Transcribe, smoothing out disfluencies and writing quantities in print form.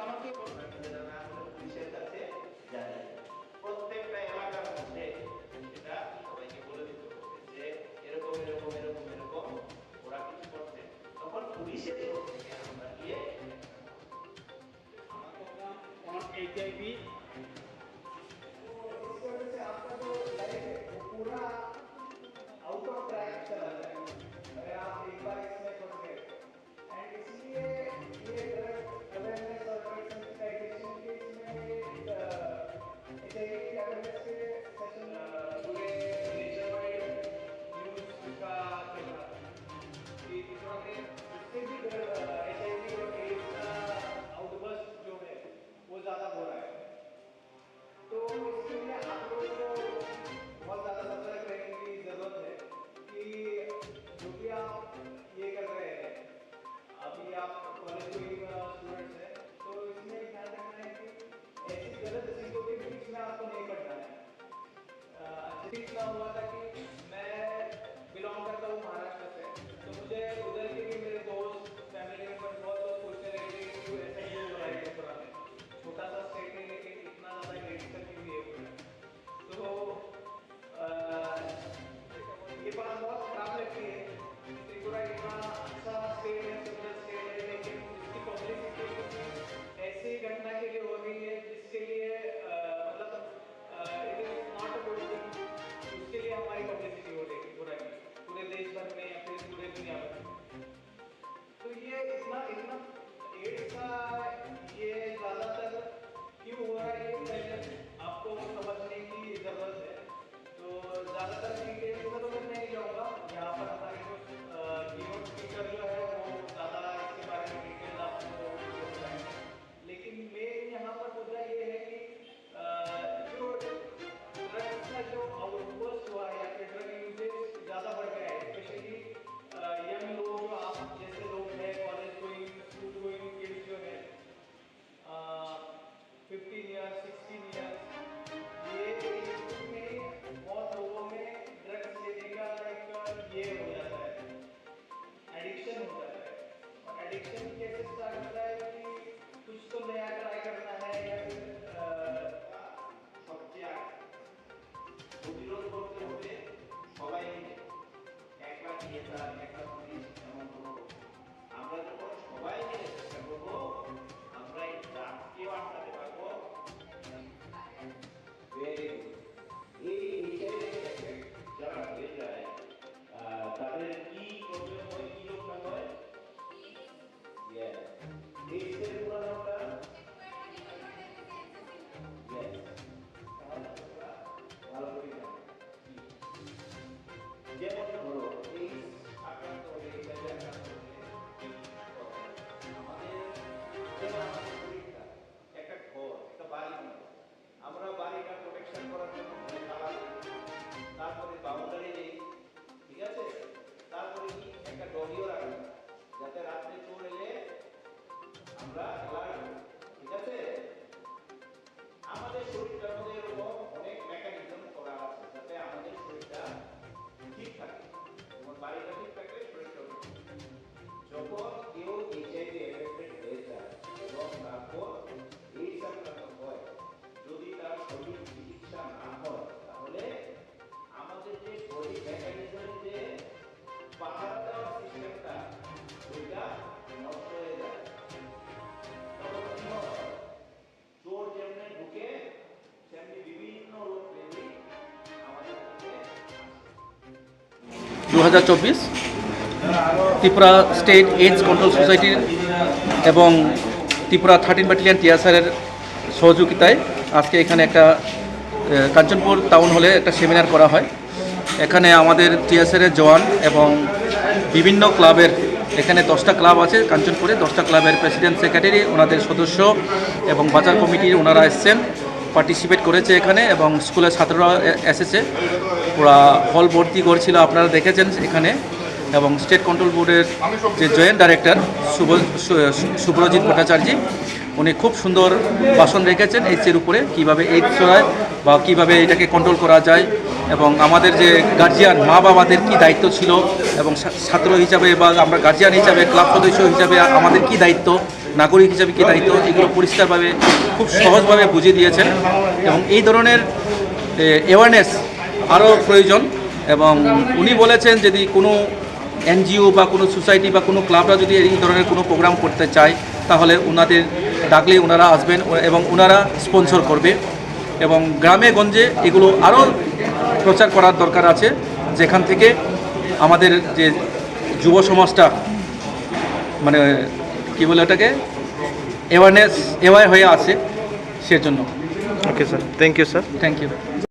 আমাকে পুলিশের কাছে জানাই প্রত্যেকটা এলাকার মধ্যে সেটা সবাইকে বলে দিতে হবে যে এরকম এরকম এরকম এরকম ওরা কিছু করছে, তখন পুলিশের তরফ থেকে আমরা গিয়ে on HIV आपका जो लाइफ है वो पूरा आउट ऑफ ट्रैक चला जाएगा अगर आप एक बार इसमें फंस गए। एंड इसलिए ये ड्रग अवेयरनेस और ड्रग सेंसिटाइजेशन के इसमें एचआईवी अवेयरनेस के सेशन पूरे नेशन वाइड न्यूज़ का चल रहा है कि थोड़ा इससे भी एचआईवी और एड्स का आउटबर्स्ट जो है वो ज़्यादा हो रहा है। तो इसके लिए आप लोगों को बहुत ज़्यादा सतर्क रहने की ज़रूरत है कि जो भी आप ये कर रहे हैं, अभी आप कॉलेज गोइंग स्टूडेंट्स हैं, तो इसमें ध्यान रखना है कि ऐसी गलत चीज़ों के बीच में आपको नहीं पड़ना है। ठीक ना हुआ था कि मैं बिलोंग करता हूँ महाराष्ट्र से, तो मुझे उधर के भी मेरे दोस्त फैमिली मेम्बर्स बहुत लोग पूछते रहते हैं कि ऐसा क्यों हो रहा है त्रिपुरा में, छोटा सा स्टेट है लेकिन इतना ज़्यादा क्रिटिकल क्यों है। तो ये बात बहुत खराब लगती है। त्रिपुरा इतना अच्छा स्टेट है, सुंदर स्टेट है, लेकिन इसकी पब्लिसिटी ऐसी घटना के लिए हो रही है जिसके लिए मतलब it is not a good thing. उसके लिए हमारी पब्लिसिटी हो रही है पूरे देश भर में या फिर पूरे दुनिया भर में। तो ये इतना इतना एड्स का ये ज़्यादातर क्यों हो रहा है ये पहले आपको समझने की ज़रूरत है। तो ज़्यादातर डिटेल्स में तो मैं नहीं जाऊँगा, यहाँ पर हमारे कुछ कीनोट स्पीकर जो है वो ज़्यादा इसके बारे में डिटेल आपको बताएंगे। लेकिन मेन यहाँ पर मुद्दा ये है कि जो ड्रग्स का जो आउटबर्स्ट हुआ है या फिर ड्रग यूजेज ज़्यादा बढ़ गया है, स्पेशली यंग लोग जो आप जैसे लोग हैं, college going school going kids जो है 15 ईयर्स 16 ईयर्स, ये एज ग्रुप में बहुत लोगों में ड्रग्स लेने का एक ये हो जाता है, एडिक्शन हो जाता है। और एडिक्शन कैसे स्टार्ट होता है कि कुछ तो नया ट्राई करना है या फिर সবচেয়ে প্রতিরোধ করতে হবে সবাই মিলে, একলা নিয়ে তার একটা পুলিশ এমন কোনো আমরা যখন সবাই মিলে চেষ্টা করবো আমরা এই ড্রাগকেও আটকাতে পারবো। Very good. এই এইচআইভি যারা হয়ে যায় তাদের কি প্রবলেম হয়, কি রোগটা হয়? ইয়েস, এইচআইভি পুরো নামটা ইয়েস, তাহলে আমরা ভালো করে জানি যেমন ধরো এই আক্রান্ত হলে এইচআইভি আক্রান্ত হলে আমাদের যেমন আমাদের শরীরটা একটা ঘর, একটা বাড়ি মতো, আমরা বাড়িটা প্রোটেকশন করার জন্য তালা দিই, তারপরে বাউন্ডারি দিই, ঠিক আছে, তারপরে কি একটা ডগিও রাখি যাতে রাত্রে চোর এলে আমরা অ্যালার্ট হই, ঠিক আছে। আমাদের শরীরটার মধ্যে এরকম অনেক মেকানিজম করা আছে যাতে আমাদের শরীরটা ঠিক থাকে, যেমন বাড়িটা ঠিক থাকলে শরীরটা ঠিক থাকে। যখন কেউ এইচআইভি এফেক্টেড হয়ে যায় এবং তারপর এইডস আক্রান্ত হয়, যদি তার সঠিক চিকিৎসা না হয় তাহলে আমাদের যে বডি মেকানিজমের যে পাহারা দেওয়ার সিস্টেমটা ওইটা নষ্ট হয়ে যায়। তখন কি হয়, চোর যেমনি ঢুকে তেমনি বিভিন্ন রোগ ব্যাধি আমাদের মধ্যে আসে। 2024 ত্রিপুরা স্টেট এইডস কন্ট্রোল সোসাইটির এবং ত্রিপুরা 13 ব্যাটালিয়ন টিএসআরের সহযোগিতায় আজকে এখানে একটা কাঞ্চনপুর টাউন হলে একটা সেমিনার করা হয়। এখানে আমাদের টিএসআরের জওয়ান এবং বিভিন্ন ক্লাবের, এখানে 10টা ক্লাব আছে কাঞ্চনপুরে, 10টা ক্লাবের প্রেসিডেন্ট সেক্রেটারি, ওনাদের সদস্য এবং বাজার কমিটির ওনারা এসছেন, পার্টিসিপেট করেছে এখানে, এবং স্কুলের ছাত্ররা এসেছে। পুরা হল ভর্তি করছিল, আপনারা দেখেছেন এখানে। এবং স্টেট কন্ট্রোল বোর্ডের যে জয়েন্ট ডাইরেক্টর শুভ্রজিৎ ভট্টাচার্য, উনি খুব সুন্দর ভাষণ রেখেছেন এইচের উপরে, কীভাবে এইডস হয় বা কীভাবে এটাকে কন্ট্রোল করা যায়, এবং আমাদের যে গার্জিয়ান মা বাবাদের কী দায়িত্ব ছিল, এবং ছাত্র হিসাবে বা আমরা গার্জিয়ান হিসাবে ক্লাব সদস্য হিসাবে আমাদের কী দায়িত্ব, নাগরিক হিসাবে কী দায়িত্ব, এগুলো পরিষ্কারভাবে খুব সহজভাবে বুঝিয়ে দিয়েছেন। এবং এই ধরনের অ্যাওয়ারনেস আরও প্রয়োজন। এবং উনি বলেছেন যদি কোনো এনজিও বা কোনো সোসাইটি বা কোনো ক্লাবরা যদি এই ধরনের কোনো প্রোগ্রাম করতে চায় তাহলে ওনাদের ডাকলে ওনারা আসবেন এবং ওনারা স্পন্সর করবে। এবং গ্রামে গঞ্জে এগুলো আরও প্রচার করার দরকার আছে, যেখান থেকে আমাদের যে যুব সমাজটা মানে কী বলে ওটাকে অ্যাওয়ার হয়ে আছে সেজন্য। Okay sir, thank you sir. Thank you.